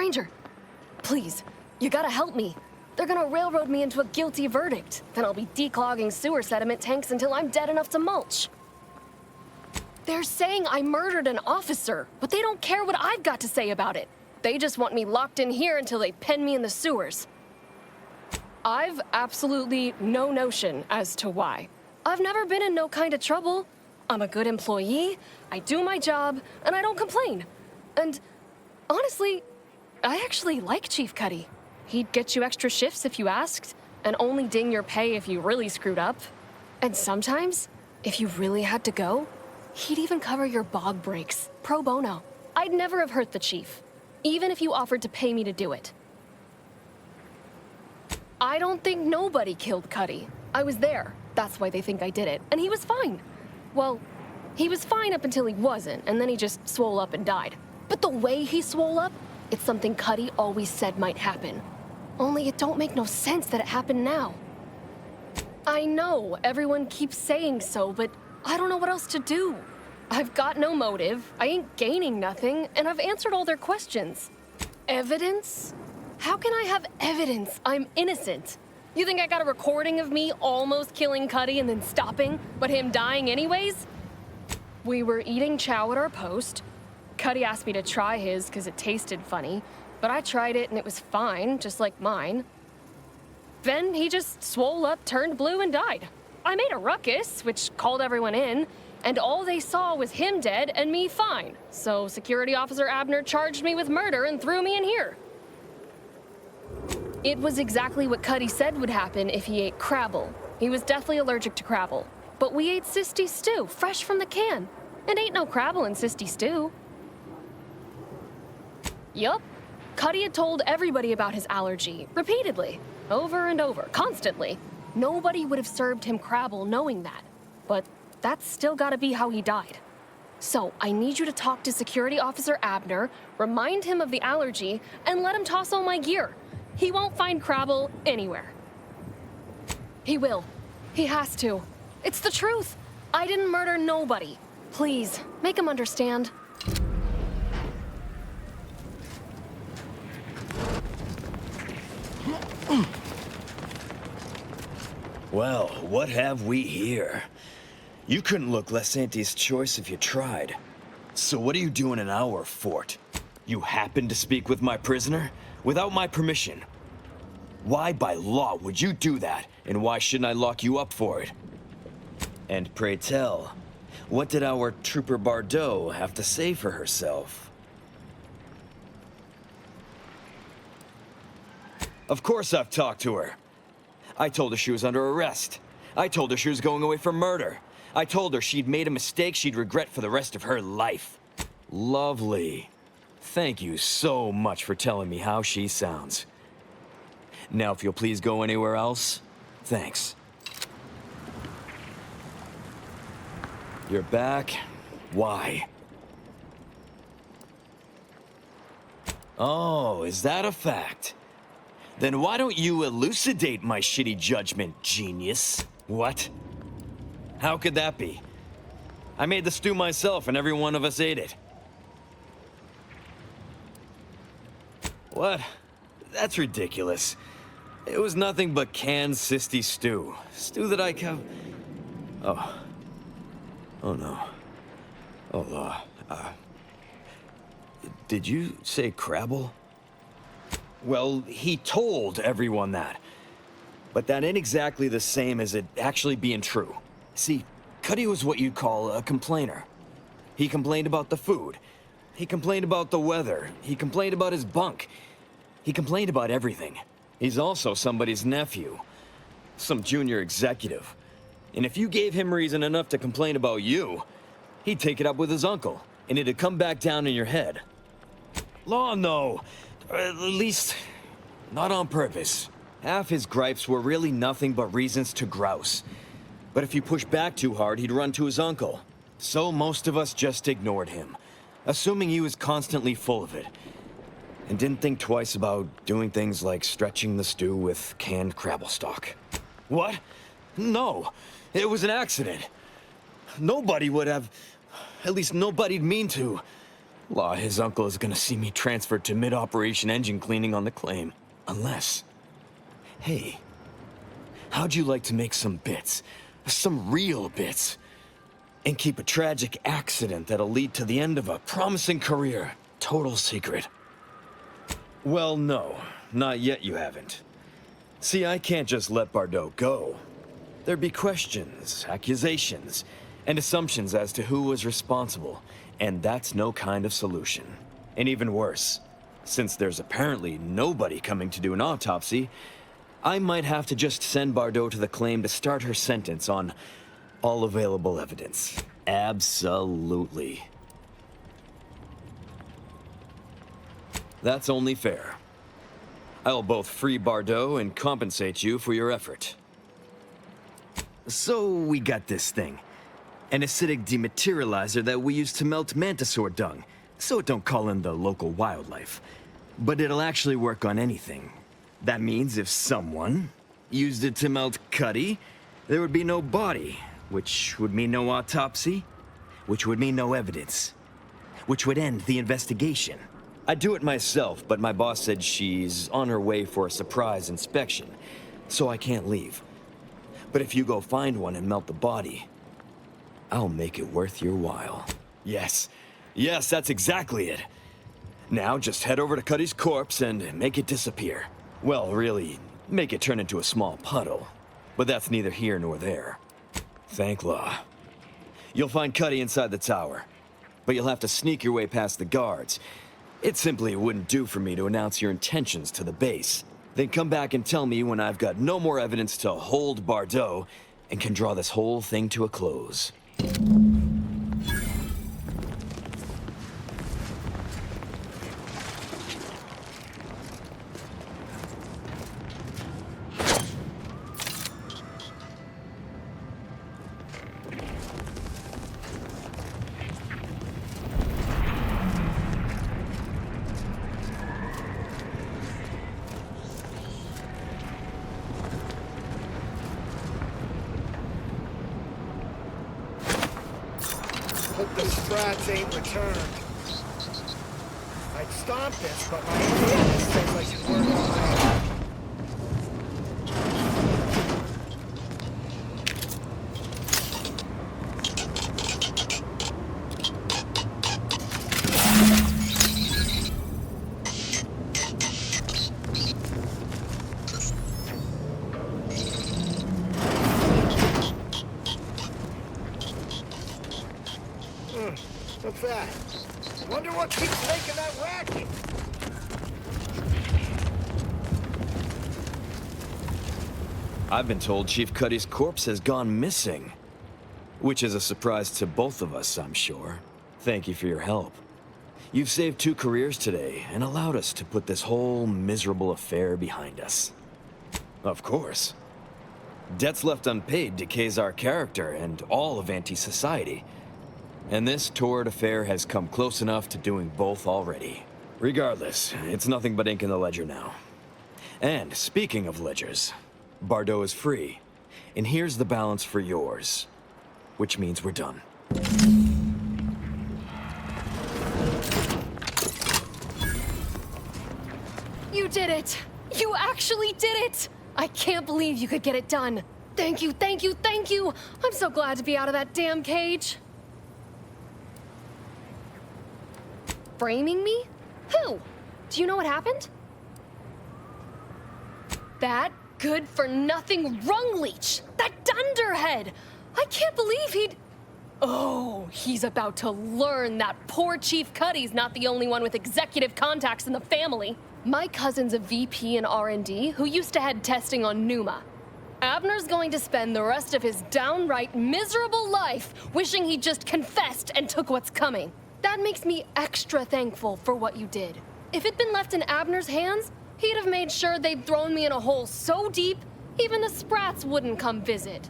stranger. Please, you gotta help me. They're gonna railroad me into a guilty verdict. Then I'll be declogging sewer sediment tanks until I'm dead enough to mulch. They're saying I murdered an officer, but they don't care what I've got to say about it. They just want me locked in here until they pen me in the sewers. I've absolutely no notion as to why. I've never been in no kind of trouble. I'm a good employee, I do my job, and I don't complain. And honestly, I actually like Chief Cuddy. He'd get you extra shifts if you asked, and only ding your pay if you really screwed up. And sometimes, if you really had to go, he'd even cover your bog breaks, pro bono. I'd never have hurt the chief, even if you offered to pay me to do it. I don't think nobody killed Cuddy. I was there. That's why they think I did it. And he was fine. Well, he was fine up until he wasn't, and then he just swole up and died. But the way he swole up, it's something Cuddy always said might happen. Only it don't make no sense that it happened now. I know everyone keeps saying so, but I don't know what else to do. I've got no motive, I ain't gaining nothing, and I've answered all their questions. Evidence? How can I have evidence I'm innocent? You think I got a recording of me almost killing Cuddy and then stopping, but him dying anyways? We were eating chow at our post. Cuddy asked me to try his because it tasted funny, but I tried it and it was fine, just like mine. Then he just swole up, turned blue, and died. I made a ruckus, which called everyone in, and all they saw was him dead and me fine. So Security Officer Abner charged me with murder and threw me in here. It was exactly what Cuddy said would happen if he ate Crabble. He was deathly allergic to Crabble. But we ate Sisty Stew, fresh from the can. And ain't no Crabble in Sisty Stew. Yup. Cuddy had told everybody about his allergy, repeatedly, over and over, constantly. Nobody would have served him Crabble knowing that. But that's still gotta be how he died. So I need you to talk to Security Officer Abner, remind him of the allergy, and let him toss all my gear. He won't find Crabble anywhere. He will. He has to. It's the truth. I didn't murder nobody. Please, make him understand. Well, what have we here? You couldn't look less Auntie's choice if you tried. So what are you doing in our fort? You happened to speak with my prisoner? Without my permission. Why by law would you do that? And why shouldn't I lock you up for it? And pray tell, what did our Trooper Bardot have to say for herself? Of course I've talked to her. I told her she was under arrest. I told her she was going away for murder. I told her she'd made a mistake she'd regret for the rest of her life. Lovely. Thank you so much for telling me how she sounds. Now, if you'll please go anywhere else, thanks. You're back? Why? Oh, is that a fact? Then why don't you elucidate my shitty judgment, genius? What? How could that be? I made the stew myself and every one of us ate it. What? That's ridiculous. It was nothing but canned Sisty stew. Stew that I Oh. Oh no. Oh, did you say Crabble? Well, he told everyone that. But that ain't exactly the same as it actually being true. See, Cuddy was what you'd call a complainer. He complained about the food. He complained about the weather. He complained about his bunk. He complained about everything. He's also somebody's nephew. Some junior executive. And if you gave him reason enough to complain about you, he'd take it up with his uncle, and it'd come back down in your head. Law, no. Or at least, not on purpose. Half his gripes were really nothing but reasons to grouse. But if you push back too hard, he'd run to his uncle. So most of us just ignored him, assuming he was constantly full of it. And didn't think twice about doing things like stretching the stew with canned Crabble stock. What? No, it was an accident. Nobody would have, at least nobody'd mean to. Law, his uncle is gonna see me transferred to mid-operation engine cleaning on the claim. Unless... Hey, how'd you like to make some bits? Some real bits? And keep a tragic accident that'll lead to the end of a promising career. Total secret. Well, no. Not yet you haven't. See, I can't just let Bardot go. There'd be questions, accusations, and assumptions as to who was responsible, and that's no kind of solution. And even worse, since there's apparently nobody coming to do an autopsy, I might have to just send Bardot to the claim to start her sentence on all available evidence. Absolutely. That's only fair. I'll both free Bardot and compensate you for your effort. So we got this thing. An acidic dematerializer that we use to melt mantisaur dung, so it don't call in the local wildlife. But it'll actually work on anything. That means if someone used it to melt Cuddy, there would be no body, which would mean no autopsy, which would mean no evidence, which would end the investigation. I'd do it myself, but my boss said she's on her way for a surprise inspection, so I can't leave. But if you go find one and melt the body, I'll make it worth your while. Yes, that's exactly it. Now just head over to Cuddy's corpse and make it disappear. Well, really, make it turn into a small puddle. But that's neither here nor there. Thank law. You'll find Cuddy inside the tower, but you'll have to sneak your way past the guards. It simply wouldn't do for me to announce your intentions to the base. Then come back and tell me when I've got no more evidence to hold Bardot and can draw this whole thing to a close. Hope the sprats ain't returned. I'd stomp this, but my intuition says I should work on my own. What's that? Wonder what keeps making that racket? I've been told Chief Cuddy's corpse has gone missing. Which is a surprise to both of us, I'm sure. Thank you for your help. You've saved 2 careers today and allowed us to put this whole miserable affair behind us. Of course. Debts left unpaid decays our character and all of anti-society. And this torrid affair has come close enough to doing both already. Regardless, it's nothing but ink in the ledger now. And speaking of ledgers, Bardot is free. And here's the balance for yours. Which means we're done. You did it! You actually did it! I can't believe you could get it done. Thank you, thank you, thank you! I'm so glad to be out of that damn cage. Framing me? Who? Do you know what happened? That good-for-nothing rung leech! That dunderhead! I can't believe he'd... Oh, he's about to learn that poor Chief Cuddy's not the only one with executive contacts in the family. My cousin's a VP in R&D who used to head testing on Numa. Abner's going to spend the rest of his downright miserable life wishing he'd just confessed and took what's coming. That makes me extra thankful for what you did. If it'd been left in Abner's hands, he'd have made sure they'd thrown me in a hole so deep, even the sprats wouldn't come visit.